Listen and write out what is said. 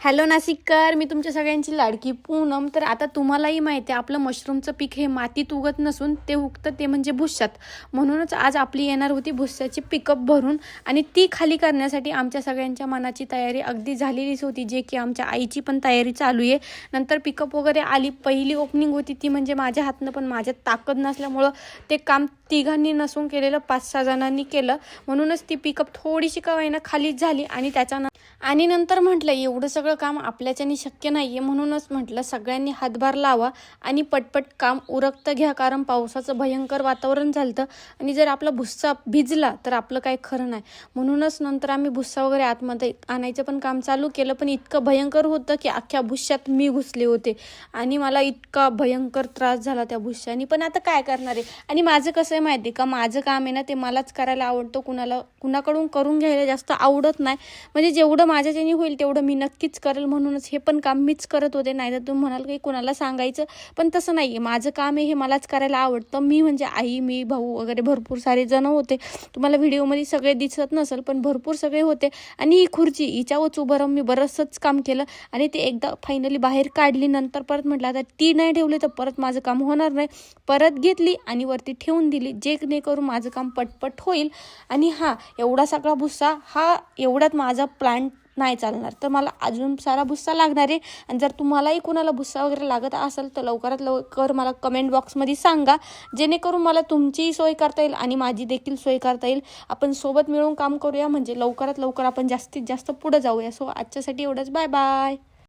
Hello नाशिककर, मी तुमच्या सगळ्यांची लाडकी पूनम. तर आता तुम्हालाही माहिती आहे आपलं मशरूमचं पीक हे मातीत उगत नसून ते उगतं ते म्हणजे भुस्सात. म्हणूनच आज आपली येणार होती भुस्साची पिकअप भरून आणि ती खाली करण्यासाठी आमच्या सगळ्यांच्या मनाची तयारी अगदी झालेलीच होती, जे की आमच्या आईची पण तयारी चालू आहे. नंतर पिकअप वगैरे आली. पहिली ओपनिंग होती ती म्हणजे माझ्या हातनं, पण माझ्यात ताकद नसल्यामुळं ते काम तिघांनी नसून केलेलं 5-6 जणांनी केलं. म्हणूनच ती पिकअप थोडीशी का होईना खालीच झाली आणि नंतर म्हटलं एवढं सगळं काम आपल्याच्यानी शक्य नाही आहे. म्हणूनच म्हटलं सगळ्यांनी हातभार लावा आणि पटपट काम उरकतं घ्या, कारण पावसाचं भयंकर वातावरण झालं आणि जर आपला भुस्सा भिजला तर आपलं काही खरं नाही. म्हणूनच नंतर आम्ही भुस्सा वगैरे आतमध्ये आणायचं पण काम चालू केलं, पण इतकं भयंकर होतं की अख्ख्या भुस्सात मी घुसले होते आणि मला इतका भयंकर त्रास झाला त्या भुस्सानी. पण आता काय करणार आहे. आणि माझं कसं आहे माहिती का, माझं काम आहे ना ते मलाच करायला आवडतं, कुणाकडून करून घ्यायला जास्त आवडत नाही. म्हणजे जेवढं माझ्याच्यानी होईल तेवढं मी नक्कीच करेल. म्हणूनच हे पण काम मीच करत होते. नाही तर तुम्ही म्हणाल की कुणाला सांगायचं, पण तसं नाही आहे. माझं काम आहे हे मलाच करायला आवडतं. मी म्हणजे आई, मी, भाऊ वगैरे भरपूर सारे जण होते. तुम्हाला व्हिडिओमध्ये सगळे दिसत नसेल, पण भरपूर सगळे होते. आणि ही खुर्ची हिच्यावरच उभं राहून मी बरंचसंच काम केलं आणि ते एकदा फायनली बाहेर काढली. नंतर परत म्हटलं आता ती नाही ठेवली तर परत माझं काम होणार नाही. परत घेतली आणि वरती ठेवून दिली, जेणेकरून माझं काम पटपट होईल. आणि एवढा सगळा भुस्सा एवढ्यात माझा प्लांट नाही चालणार, तर मला अजून सारा भुस्सा लागणार आहे. आणि जर तुम्हालाही कुणाला भुस्सा वगैरे लागत असेल तर लवकरात लवकर मला कमेंट बॉक्समध्ये सांगा, जेणेकरून मला तुमचीही सोय करता येईल आणि माझी देखील सोय करता येईल. आपण सोबत मिळून काम करूया, म्हणजे लवकरात लवकर आपण जास्तीत जास्त पुढे जाऊया. सो आजच्यासाठी एवढंच. Bye bye.